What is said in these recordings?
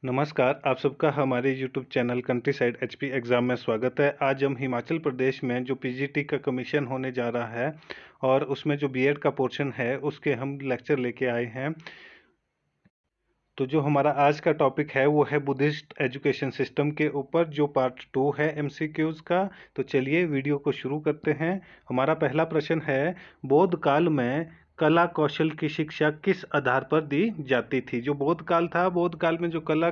नमस्कार, आप सबका हमारे YouTube channel country side HP exam में स्वागत है। आज हम हिमाचल प्रदेश में जो पीजीटी का कमीशन होने जा रहा है और उसमें जो बीएड का पोर्शन है उसके हम लेक्चर लेके आए हैं। तो जो हमारा आज का टॉपिक है वो है बुद्धिस्ट एजुकेशन सिस्टम के ऊपर, जो पार्ट 2 है एमसीक्यूज़ का। तो चलिए वीडियो को शुरू करते हैं। हमारा पहला प्रश्न है, बौद्ध काल में कला कौशल की शिक्षा किस आधार पर दी जाती थी? जो बौद्ध काल था, बौद्ध काल में जो कला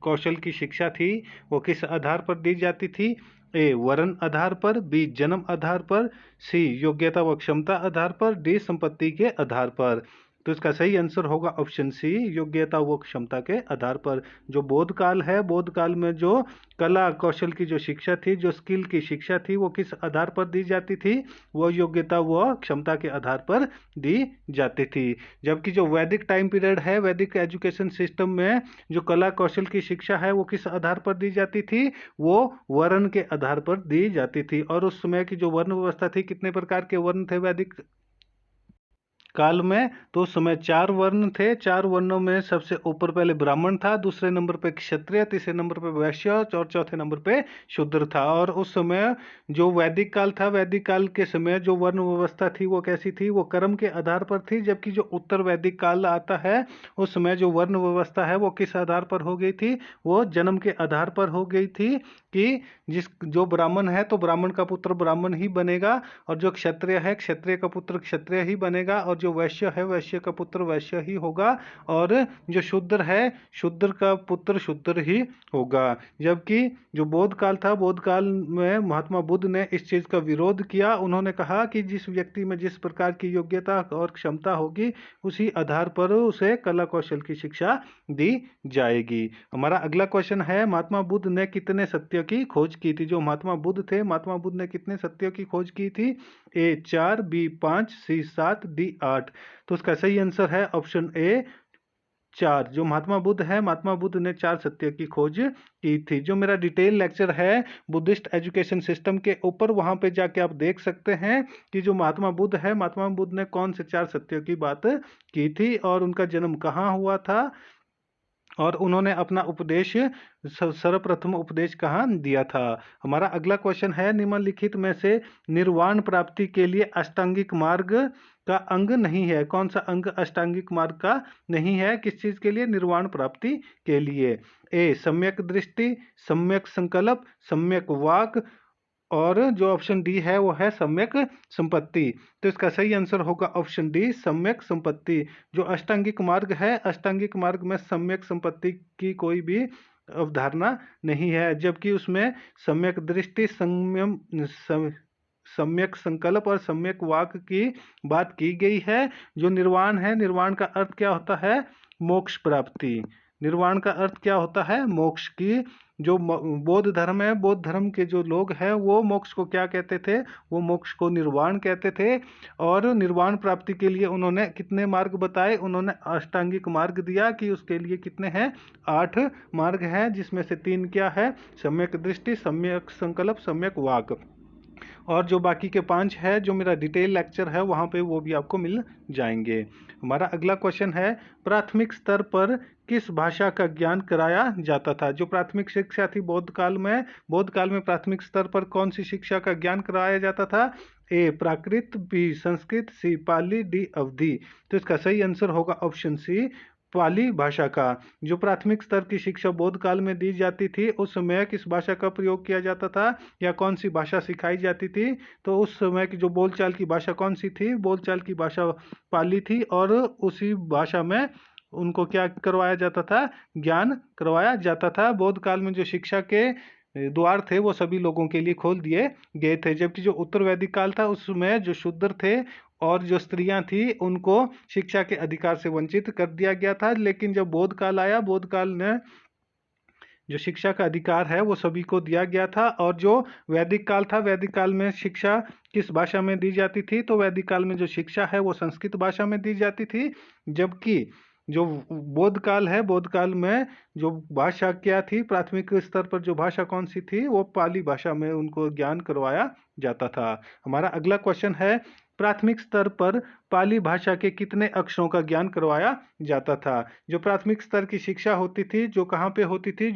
कौशल की शिक्षा थी वो किस आधार पर दी जाती थी? ए वर्ण आधार पर, बी जन्म आधार पर, सी योग्यता व क्षमता आधार पर, डी संपत्ति के आधार पर। तो इसका सही आंसर होगा ऑप्शन सी, योग्यता व क्षमता के आधार पर। जो बौद्ध काल है, बौद्ध काल में जो कला कौशल की जो शिक्षा थी, जो स्किल की शिक्षा थी, वो किस आधार पर दी जाती थी? वो योग्यता व क्षमता के आधार पर दी जाती थी। जबकि जो वैदिक टाइम पीरियड है, वैदिक एजुकेशन सिस्टम में जो कला कौशल की शिक्षा है वो किस आधार पर दी जाती थी? वो वर्ण के आधार पर दी जाती थी। और उस समय की जो वर्ण व्यवस्था थी, कितने प्रकार के वर्ण थे वैदिक काल में? तो उस समय 4 वर्ण थे। 4 वर्णों में सबसे ऊपर पहले ब्राह्मण था, दूसरे नंबर पे क्षत्रिय, तीसरे नंबर पे वैश्य और चौथे नंबर पे शूद्र था। और उस समय जो वैदिक काल था, वैदिक काल के समय जो वर्ण व्यवस्था थी वो कैसी थी? वो कर्म के आधार पर थी। जबकि जो उत्तर वैदिक काल आता है उस समय जो वर्ण व्यवस्था है वो किस आधार पर हो गई थी? वो जन्म के आधार पर हो गई थी कि जो ब्राह्मण है तो ब्राह्मण का पुत्र ब्राह्मण ही बनेगा, और जो क्षत्रिय है क्षत्रिय का पुत्र क्षत्रिय ही बनेगा, और जो वैश्य है वैश्य का पुत्र वैश्य ही होगा, और जो शूद्र है शूद्र का पुत्र शूद्र ही होगा। जबकि जो बौद्ध काल था, बौद्ध काल में महात्मा बुद्ध ने इस चीज का विरोध किया। उन्होंने कहा कि जिस व्यक्ति में जिस प्रकार की योग्यता और क्षमता होगी उसी आधार पर उसे कला कौशल की शिक्षा दी जाएगी। हमारा अगला क्वेश्चन है, महात्मा बुद्ध ने कितने सत्य की खोज की थी? जो महात्मा बुद्ध थे, महात्मा बुद्ध ने कितने सत्यों की खोज की थी? ए 4, बी 5, सी 7, डी 8। तो उसका सही आंसर है ऑप्शन ए 4। जो महात्मा बुद्ध है, महात्मा बुद्ध ने 4 सत्य की खोज की थी। जो मेरा डिटेल लेक्चर है बुद्धिस्ट एजुकेशन सिस्टम के ऊपर, वहां पे जाके आप देख सकते हैं कि जो महात्मा बुद्ध है, महात्मा बुद्ध ने कौन से 4 सत्यों की बात की थी और उनका जन्म कहाँ हुआ था, और उन्होंने अपना उपदेश सर्वप्रथम उपदेश कहाँ दिया था। हमारा अगला क्वेश्चन है, निम्नलिखित में से निर्वाण प्राप्ति के लिए अष्टांगिक मार्ग का अंग नहीं है? कौन सा अंग अष्टांगिक मार्ग का नहीं है? किस चीज के लिए? निर्वाण प्राप्ति के लिए। ए सम्यक दृष्टि, सम्यक संकल्प, सम्यक वाक, और जो ऑप्शन डी है वो है सम्यक संपत्ति। तो इसका सही आंसर होगा ऑप्शन डी, सम्यक संपत्ति। जो अष्टांगिक मार्ग है, अष्टांगिक मार्ग में सम्यक संपत्ति की कोई भी अवधारणा नहीं है। जबकि उसमें सम्यक दृष्टि, सम्यक संकल्प और सम्यक वाक की बात की गई है। जो निर्वाण है, निर्वाण का अर्थ क्या होता है? मोक्ष प्राप्ति। निर्वाण का अर्थ क्या होता है? मोक्ष की। जो बौद्ध धर्म है, बौद्ध धर्म के जो लोग हैं वो मोक्ष को क्या कहते थे? वो मोक्ष को निर्वाण कहते थे। और निर्वाण प्राप्ति के लिए उन्होंने कितने मार्ग बताए? उन्होंने अष्टांगिक मार्ग दिया कि उसके लिए कितने हैं? 8 मार्ग हैं, जिसमें से 3 क्या है? सम्यक दृष्टि, सम्यक संकल्प, सम्यक वाक। और जो बाकी के 5 है, जो मेरा डिटेल लेक्चर है वहाँ पे वो भी आपको मिल जाएंगे। हमारा अगला क्वेश्चन है, प्राथमिक स्तर पर किस भाषा का ज्ञान कराया जाता था? जो प्राथमिक शिक्षा थी बौद्ध काल में, बौद्ध काल में प्राथमिक स्तर पर कौन सी शिक्षा का ज्ञान कराया जाता था? ए प्राकृत, बी संस्कृत, सी पाली, डी अवधी। तो इसका सही आंसर होगा ऑप्शन सी, पाली भाषा का। जो प्राथमिक स्तर की शिक्षा बौद्ध काल में दी जाती थी उस समय किस भाषा का प्रयोग किया जाता था, या कौन सी भाषा सिखाई जाती थी? तो उस समय की जो बोलचाल की भाषा कौन सी थी? बोलचाल की भाषा पाली थी। और उसी भाषा में उनको क्या करवाया जाता था? ज्ञान करवाया जाता था। बौद्ध काल में जो शिक्षा के द्वार थे वो सभी लोगों के लिए खोल दिए गए थे। जबकि जो उत्तर वैदिक काल था उसमें जो शूद्र थे और जो स्त्रियां थी उनको शिक्षा के अधिकार से वंचित कर दिया गया था। लेकिन जब बौद्ध काल आया, बौद्ध काल ने जो शिक्षा का अधिकार है वो सभी को दिया गया था। और जो वैदिक काल था, वैदिक काल में शिक्षा किस भाषा में दी जाती थी? तो वैदिक काल में जो शिक्षा है वो संस्कृत भाषा में दी जाती थी। जबकि जो बौद्ध काल है, बौद्ध काल में जो भाषा क्या थी, प्राथमिक स्तर पर जो भाषा कौन सी थी? वो पाली भाषा में उनको ज्ञान करवाया जाता था। हमारा अगला क्वेश्चन है, प्राथमिक स्तर पर पाली भाषा के कितने अक्षरों का ज्ञान करवाया जाता था? जो प्राथमिक स्तर की शिक्षा होती थी, जो कहाँ पे होती थी?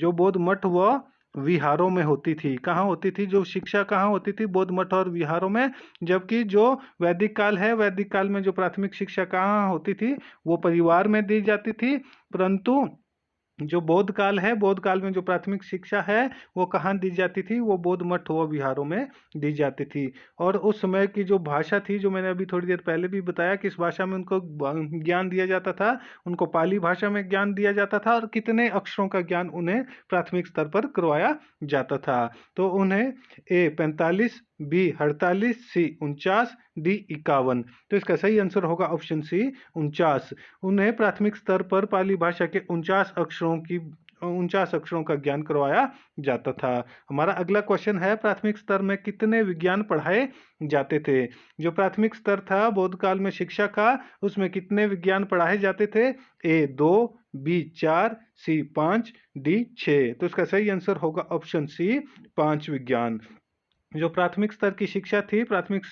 बौद्ध मठ व विहारों में होती थी। कहाँ होती थी जो शिक्षा? कहाँ होती थी? बौद्ध मठ और विहारों में। जबकि जो वैदिक काल है, वैदिक काल में जो प्राथमिक शिक्षा कहाँ होती थी? वो परिवार में दी जाती थी। परंतु जो बौद्ध काल है, बौद्ध काल में जो प्राथमिक शिक्षा है वो कहाँ दी जाती थी? वो बौद्ध मठ व विहारों में दी जाती थी। और उस समय की जो भाषा थी, जो मैंने अभी थोड़ी देर पहले भी बताया, किस भाषा में उनको ज्ञान दिया जाता था? उनको पाली भाषा में ज्ञान दिया जाता था। और कितने अक्षरों का ज्ञान उन्हें प्राथमिक स्तर पर करवाया जाता था? तो उन्हें ए 45, बी 48, सी 49, डी 51। तो इसका सही आंसर होगा ऑप्शन सी 49। उन्हें प्राथमिक स्तर पर पाली भाषा के 49 अक्षरों का ज्ञान करवाया जाता था। हमारा अगला क्वेश्चन है, प्राथमिक स्तर में कितने विज्ञान पढ़ाए जाते थे? जो प्राथमिक स्तर था बौद्ध काल में शिक्षा का, उसमें कितने विज्ञान पढ़ाए जाते थे? ए 2, बी 4, सी 5, डी 6। तो इसका सही आंसर होगा ऑप्शन सी 5 विज्ञान। जो प्राथमिक स्तर की शिक्षा थी, प्राथमिक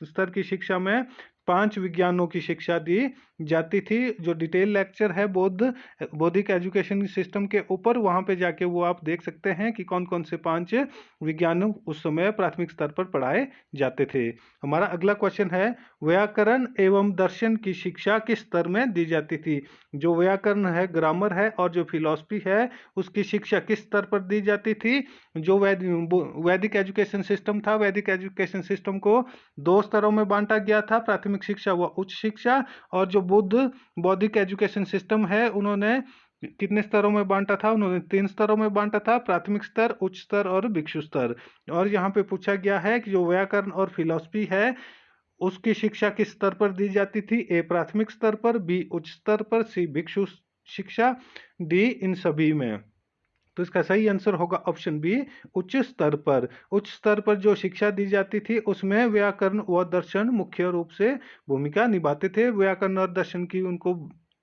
स्तर की शिक्षा में 5 विज्ञानों की शिक्षा दी जाती थी। जो डिटेल लेक्चर है बौद्धिक एजुकेशन सिस्टम के ऊपर, वहां पे जाके वो आप देख सकते हैं कि कौन कौन से 5 विज्ञान उस समय प्राथमिक स्तर पर पढ़ाए जाते थे। हमारा अगला क्वेश्चन है, व्याकरण एवं दर्शन की शिक्षा किस स्तर में दी जाती थी? जो व्याकरण है, ग्रामर है और जो फिलॉसफी है, उसकी शिक्षा किस स्तर पर दी जाती थी? जो वैदिक एजुकेशन सिस्टम था, वैदिक एजुकेशन सिस्टम को 2 स्तरों में बांटा गया था, प्राथमिक शिक्षा व उच्च शिक्षा। और जो बौद्धिक एजुकेशन सिस्टम है, उन्होंने कितने स्तरों में बांटा था? उन्होंने 3 स्तरों में बांटा था, प्राथमिक स्तर, उच्च स्तर और भिक्षु स्तर। और यहाँ पे पूछा गया है कि जो व्याकरण और फिलॉसफी है, उसकी शिक्षा किस स्तर पर दी जाती थी? ए प्राथमिक स्तर पर, बी उच्च स्तर पर, सी भिक्षु शिक्षा, डी इन सभी में। तो इसका सही आंसर होगा ऑप्शन बी उच्च स्तर पर। उच्च स्तर पर जो शिक्षा दी जाती थी, उसमें व्याकरण व दर्शन मुख्य रूप से भूमिका निभाते थे। व्याकरण और दर्शन की उनको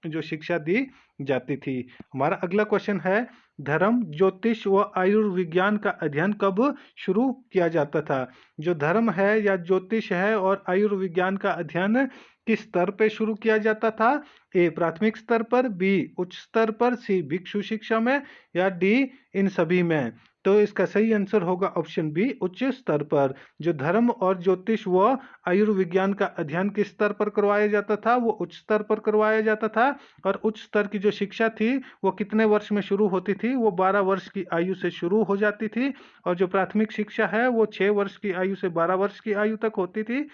जो शिक्षा दी जाती थी। हमारा अगला क्वेश्चन है, धर्म, ज्योतिष व आयुर्विज्ञान का अध्ययन कब शुरू किया जाता था? जो धर्म है या ज्योतिष है और आयुर्विज्ञान का अध्ययन किस स्तर पे शुरू किया जाता था? ए प्राथमिक स्तर पर, बी उच्च स्तर पर, सी भिक्षु शिक्षा में, या डी इन सभी में। तो इसका सही आंसर होगा ऑप्शन बी उच्च स्तर पर। जो धर्म और ज्योतिष व आयुर्विज्ञान का अध्ययन किस स्तर पर करवाया जाता था? वो उच्च स्तर पर करवाया जाता था। और उच्च स्तर की जो शिक्षा थी वो कितने वर्ष में शुरू होती थी? वो 12 वर्ष की आयु से शुरू हो जाती थी। और जो प्राथमिक शिक्षा है वो 6 वर्ष की आयु से 12 वर्ष की आयु तक होती थी।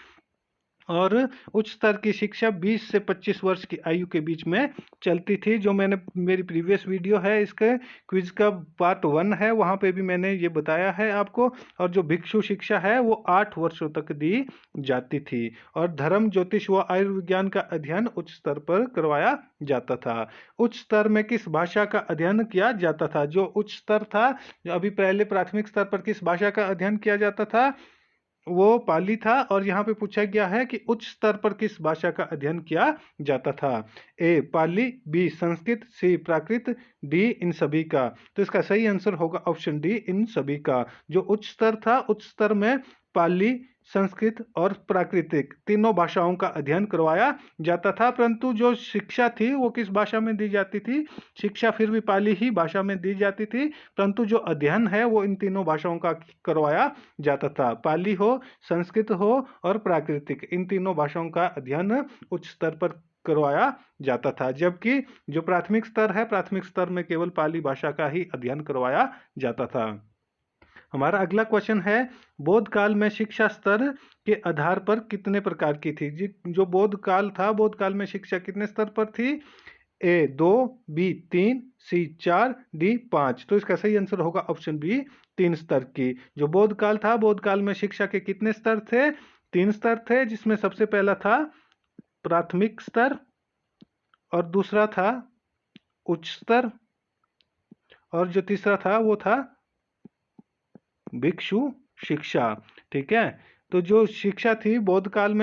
और उच्च स्तर की शिक्षा 20 से 25 वर्ष की आयु के बीच में चलती थी। जो मैंने मेरी प्रीवियस वीडियो है, इसके क्विज का पार्ट 1 है, वहां पे भी मैंने ये बताया है आपको। और जो भिक्षु शिक्षा है वो 8 वर्षों तक दी जाती थी। और धर्म, ज्योतिष व आयुर्विज्ञान का अध्ययन उच्च स्तर पर करवाया जाता था। उच्च स्तर में किस भाषा का अध्ययन किया जाता था? जो उच्च स्तर था, जो अभी पहले प्राथमिक स्तर पर किस भाषा का अध्ययन किया जाता था? वो पाली था। और यहाँ पे पूछा गया है कि उच्च स्तर पर किस भाषा का अध्ययन किया जाता था? ए पाली, बी संस्कृत, सी प्राकृत, डी इन सभी का। तो इसका सही आंसर होगा ऑप्शन डी इन सभी का। जो उच्च स्तर था, उच्च स्तर में पाली, संस्कृत और प्राकृतिक तीनों भाषाओं का अध्ययन करवाया जाता था। परंतु जो शिक्षा थी वो किस भाषा में दी जाती थी? शिक्षा फिर भी पाली ही भाषा में दी जाती थी, परंतु जो अध्ययन है वो इन तीनों भाषाओं का करवाया जाता था। पाली हो, संस्कृत हो और प्राकृतिक, इन तीनों भाषाओं का अध्ययन उच्च स्तर पर करवाया जाता था। जबकि जो प्राथमिक स्तर है, प्राथमिक स्तर में केवल पाली भाषा का ही अध्ययन करवाया जाता था। हमारा अगला क्वेश्चन है, बौद्ध काल में शिक्षा स्तर के आधार पर कितने प्रकार की थी? जो बौद्ध काल था, बौद्ध काल में शिक्षा कितने स्तर पर थी? ए 2, बी 3, सी 4, डी 5। तो इसका सही आंसर होगा ऑप्शन बी 3 स्तर की। जो बौद्ध काल था, बौद्ध काल में शिक्षा के कितने स्तर थे? 3 स्तर थे, जिसमें सबसे पहला था प्राथमिक स्तर, और दूसरा था उच्च स्तर, और जो तीसरा था वो था भिक्षु शिक्षा। ठीक है, तो जो शिक्षा थी बौद्ध काल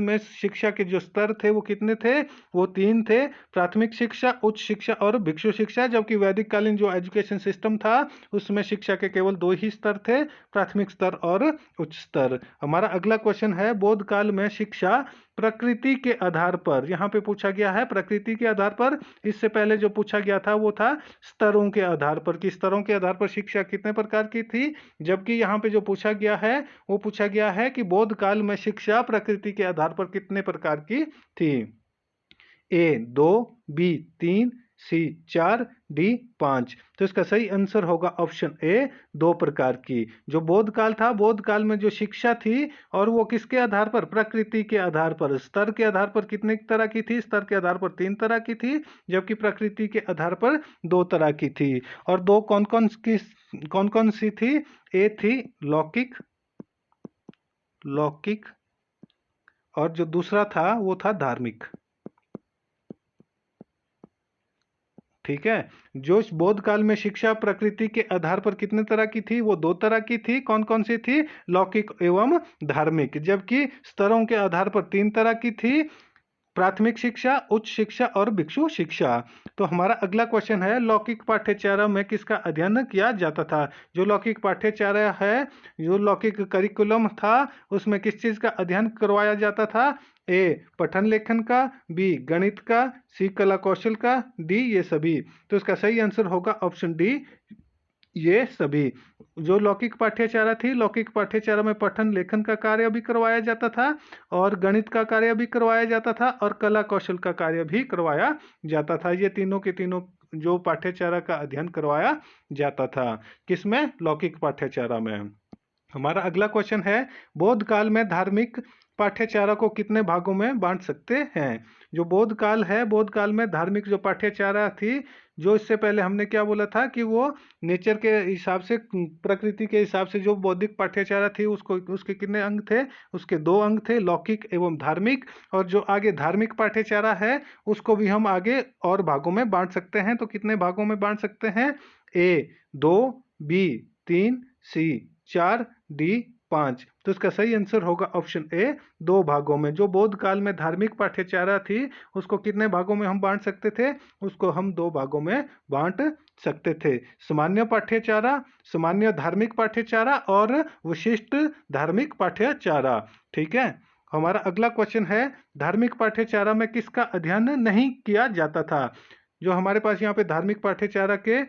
में शिक्षा के जो स्तर थे वो कितने थे? वो 3 थे, प्राथमिक शिक्षा, उच्च शिक्षा और भिक्षु शिक्षा। जबकि वैदिक कालीन जो एजुकेशन सिस्टम था उसमें शिक्षा के केवल 2 ही स्तर थे, प्राथमिक स्तर और उच्च स्तर। हमारा अगला क्वेश्चन है, बौद्ध काल में शिक्षा प्रकृति के आधार पर, यहाँ पे पूछा गया है प्रकृति के आधार पर। इससे पहले जो पूछा गया था वो था स्तरों के आधार पर, कि स्तरों के आधार पर शिक्षा कितने प्रकार की थी। जबकि यहाँ पे जो पूछा गया है वो पूछा गया है कि बौद्ध काल में शिक्षा प्रकृति के आधार पर कितने प्रकार की थी। ए 2, बी 3, सी 4, डी 5। तो इसका सही आंसर होगा ऑप्शन ए 2 प्रकार की। जो बौद्ध काल था, बौद्ध काल में जो शिक्षा थी और वो किसके आधार पर? प्रकृति के आधार पर। स्तर के आधार पर कितने तरह की थी? स्तर के आधार पर 3 तरह की थी, जबकि प्रकृति के आधार पर 2 तरह की थी। और दो कौन कौन सी थी? ए थी लौकिक, और जो दूसरा था वो था धार्मिक। ठीक है। जो बौद्ध काल में शिक्षा प्रकृति के आधार पर कितने तरह की थी? वो 2 तरह की थी। कौन कौन सी थी? लौकिक एवं धार्मिक। जबकि स्तरों के आधार पर 3 तरह की थी, प्राथमिक शिक्षा, उच्च शिक्षा और भिक्षु शिक्षा। तो हमारा अगला क्वेश्चन है, लौकिक पाठ्यचर्या में किसका अध्ययन किया जाता था? जो लौकिक पाठ्यचर्या है, जो लौकिक करिकुलम था, उसमें किस चीज का अध्ययन करवाया जाता था? ए पठन लेखन का, बी गणित का, सी कला कौशल का, डी ये सभी। तो इसका सही आंसर होगा ऑप्शन डी ये सभी। जो लौकिक पाठ्यचर्या थी, लौकिक पाठ्यचर्या में पठन लेखन का कार्य भी करवाया जाता था और गणित का कार्य भी करवाया जाता था और कला कौशल का कार्य भी करवाया जाता था। ये तीनों के तीनों जो पाठ्यचर्या का अध्ययन करवाया जाता था, किसमें? लौकिक पाठ्यचर्या में। हमारा अगला क्वेश्चन है, बौद्ध काल में धार्मिक पाठ्यचर्या को कितने भागों में बांट सकते हैं? जो बौद्ध काल है, बौद्ध काल में धार्मिक जो पाठ्यचर्या थी, जो इससे पहले हमने क्या बोला था कि वो नेचर के हिसाब से, प्रकृति के हिसाब से जो बौद्धिक पाठ्यचर्या थी उसको, उसके कितने अंग थे? उसके 2 अंग थे, लौकिक एवं धार्मिक। और जो आगे धार्मिक पाठ्यचर्या है उसको भी हम आगे और भागों में बांट सकते हैं। तो कितने भागों में बांट सकते हैं? ए 2, बी 3, सी 4, डी 5। तो इसका सही आंसर होगा ऑप्शन ए 2 भागों में। जो बौद्ध काल में धार्मिक पाठ्यचर्या थी उसको कितने भागों में हम बांट सकते थे? उसको हम 2 भागों में बांट सकते थे, सामान्य पाठ्यचर्या, सामान्य धार्मिक पाठ्यचर्या और विशिष्ट धार्मिक पाठ्यचर्या। ठीक है। हमारा अगला क्वेश्चन है, धार्मिक पाठ्यचर्या में किसका अध्ययन नहीं किया जाता था? जो हमारे पास यहाँ पे धार्मिक पाठ्यचर्या के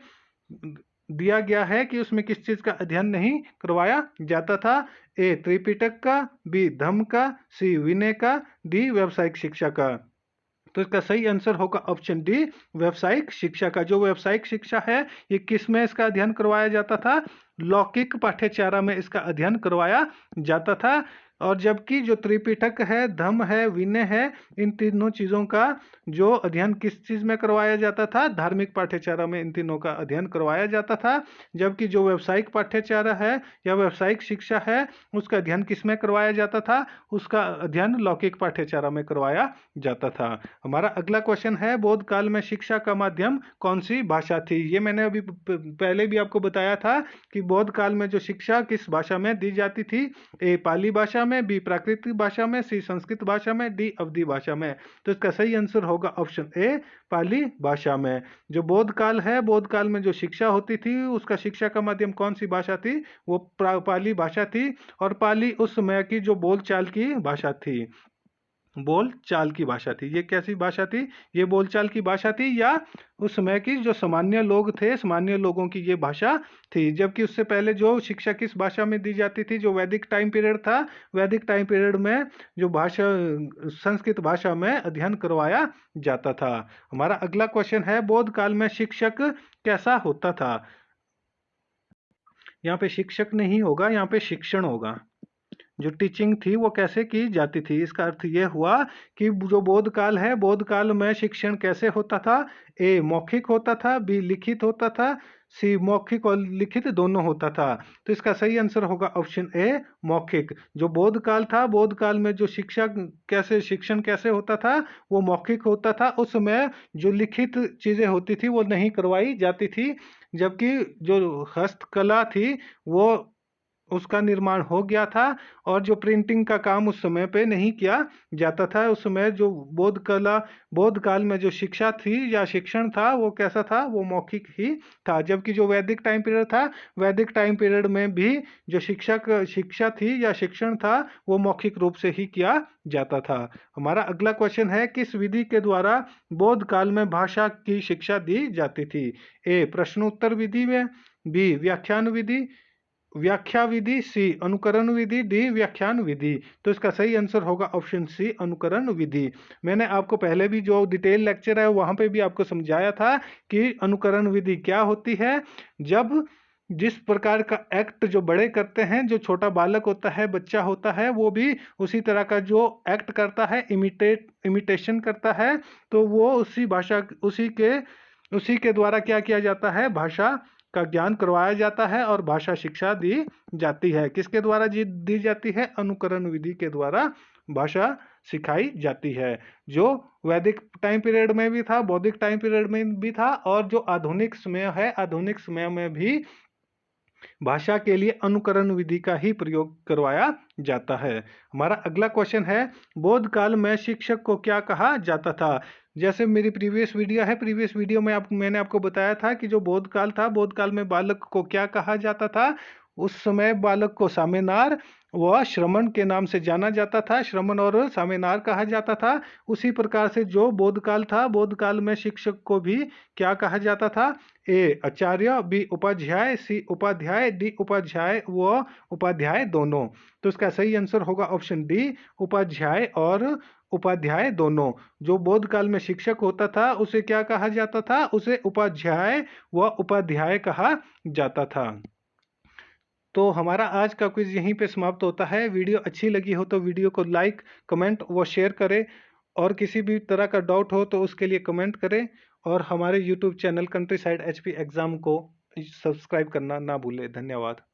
दिया गया है कि उसमें किस चीज का अध्ययन नहीं करवाया जाता था। ए त्रिपिटक का, बी धम्म का, सी विनय का, डी व्यावसायिक शिक्षा का। तो इसका सही आंसर होगा ऑप्शन डी व्यावसायिक शिक्षा का। जो व्यावसायिक शिक्षा है ये किस में इसका अध्ययन करवाया जाता था? लौकिक पाठ्यचर्या में इसका अध्ययन करवाया जाता था। और जबकि जो त्रिपिटक है, धम्म है, विनय है, इन तीनों चीजों का जो अध्ययन किस चीज में करवाया जाता था? धार्मिक पाठ्यचर्या में इन तीनों का अध्ययन करवाया जाता था। जबकि जो व्यावसायिक पाठ्यचर्या है या व्यावसायिक शिक्षा है उसका अध्ययन किस में करवाया जाता था? उसका अध्ययन लौकिक पाठ्यचर्या में करवाया जाता था। हमारा अगला क्वेश्चन है, बौद्ध काल में शिक्षा का माध्यम कौन सी भाषा थी? ये मैंने अभी पहले भी आपको बताया था कि बौद्ध काल में जो शिक्षा किस भाषा में दी जाती थी। ए पाली भाषा में, बी प्राकृतिक भाषा में, सी संस्कृत भाषा में, डी अवधी भाषा में। तो इसका सही आंसर होगा ऑप्शन ए पाली भाषा में। जो बौद्ध काल है, बौद्ध काल में जो शिक्षा होती थी उसका शिक्षा का माध्यम कौन सी भाषा थी? वो पाली भाषा थी। और पाली उस समय की जो बोलचाल की भाषा थी, बोलचाल की भाषा थी। ये कैसी भाषा थी? ये बोलचाल की भाषा थी या उस समय की जो सामान्य लोग थे, सामान्य लोगों की ये भाषा थी। जबकि उससे पहले जो शिक्षा किस भाषा में दी जाती थी? जो वैदिक टाइम पीरियड था, वैदिक टाइम पीरियड में जो भाषा संस्कृत भाषा में अध्ययन करवाया जाता था। हमारा अगला क्वेश्चन है, बौद्ध काल में शिक्षक कैसा होता था? यहाँ पे शिक्षक नहीं होगा, यहाँ पे शिक्षण होगा। जो टीचिंग थी वो कैसे की जाती थी? इसका अर्थ ये हुआ कि जो बौद्ध काल है, बौद्ध काल में शिक्षण कैसे होता था? ए मौखिक होता था, बी लिखित होता था, सी मौखिक और लिखित दोनों होता था। तो इसका सही आंसर होगा ऑप्शन ए मौखिक। जो बौद्ध काल था, बौद्ध काल में जो शिक्षण कैसे होता था? वो मौखिक होता था। उस समय जो लिखित चीजें होती थी वो नहीं करवाई जाती थी। जबकि जो हस्तकला थी वो उसका निर्माण हो गया था और जो प्रिंटिंग का काम उस समय पे नहीं किया जाता था। उस समय जो बौद्ध काल में जो शिक्षा थी या शिक्षण था वो कैसा था, वो मौखिक ही था। जबकि जो वैदिक टाइम पीरियड था, वैदिक टाइम पीरियड में भी जो शिक्षा थी या शिक्षण था वो मौखिक रूप से ही किया जाता था। हमारा अगला क्वेश्चन है, किस विधि के द्वारा बौद्ध काल में भाषा की शिक्षा दी जाती थी? ए प्रश्नोत्तर विधि में, बी व्याख्यान विधि, व्याख्या विधि, सी अनुकरण विधि, डी व्याख्यान विधि। तो इसका सही आंसर होगा ऑप्शन सी अनुकरण विधि। मैंने आपको पहले भी जो डिटेल लेक्चर है वहां पे भी आपको समझाया था कि अनुकरण विधि क्या होती है। जब जिस प्रकार का एक्ट जो बड़े करते हैं, जो छोटा बालक होता है, बच्चा होता है, वो भी उसी तरह का जो एक्ट करता है, इमिटेशन करता है, तो वो उसी के द्वारा क्या किया जाता है, भाषा का ज्ञान करवाया जाता है और भाषा शिक्षा दी जाती है। किसके द्वारा दी जाती है? अनुकरण विधि के द्वारा भाषा सिखाई जाती है। जो वैदिक टाइम पीरियड में भी था, बौद्धिक टाइम पीरियड में भी था, और जो आधुनिक समय है, आधुनिक समय में भी भाषा के लिए अनुकरण विधि का ही प्रयोग करवाया जाता है। हमारा अगला क्वेश्चन है, बौद्ध काल में शिक्षक को क्या कहा जाता था? जैसे मेरी प्रीवियस वीडियो में मैंने आपको बताया था कि जो बौद्ध काल था, बौद्ध काल में बालक को क्या कहा जाता था? उस समय बालक को सामेनार व श्रमण के नाम से जाना जाता था, श्रमण और सामेनार कहा जाता था। उसी प्रकार से जो बौद्ध काल था, बौद्ध काल में शिक्षक को भी क्या कहा जाता था? ए आचार्य, बी उपाध्याय, सी उपाध्याय, डी उपाध्याय व उपाध्याय दोनों। तो इसका सही आंसर होगा ऑप्शन डी उपाध्याय और उपाध्याय दोनों। जो बौद्ध काल में शिक्षक होता था उसे क्या कहा जाता था? उसे उपाध्याय व उपाध्याय कहा जाता था। तो हमारा आज का क्विज यहीं पे समाप्त होता है। वीडियो अच्छी लगी हो तो वीडियो को लाइक, कमेंट व शेयर करें, और किसी भी तरह का डाउट हो तो उसके लिए कमेंट करें, और हमारे YouTube channel country side HP exam को सब्सक्राइब करना ना भूलें। धन्यवाद।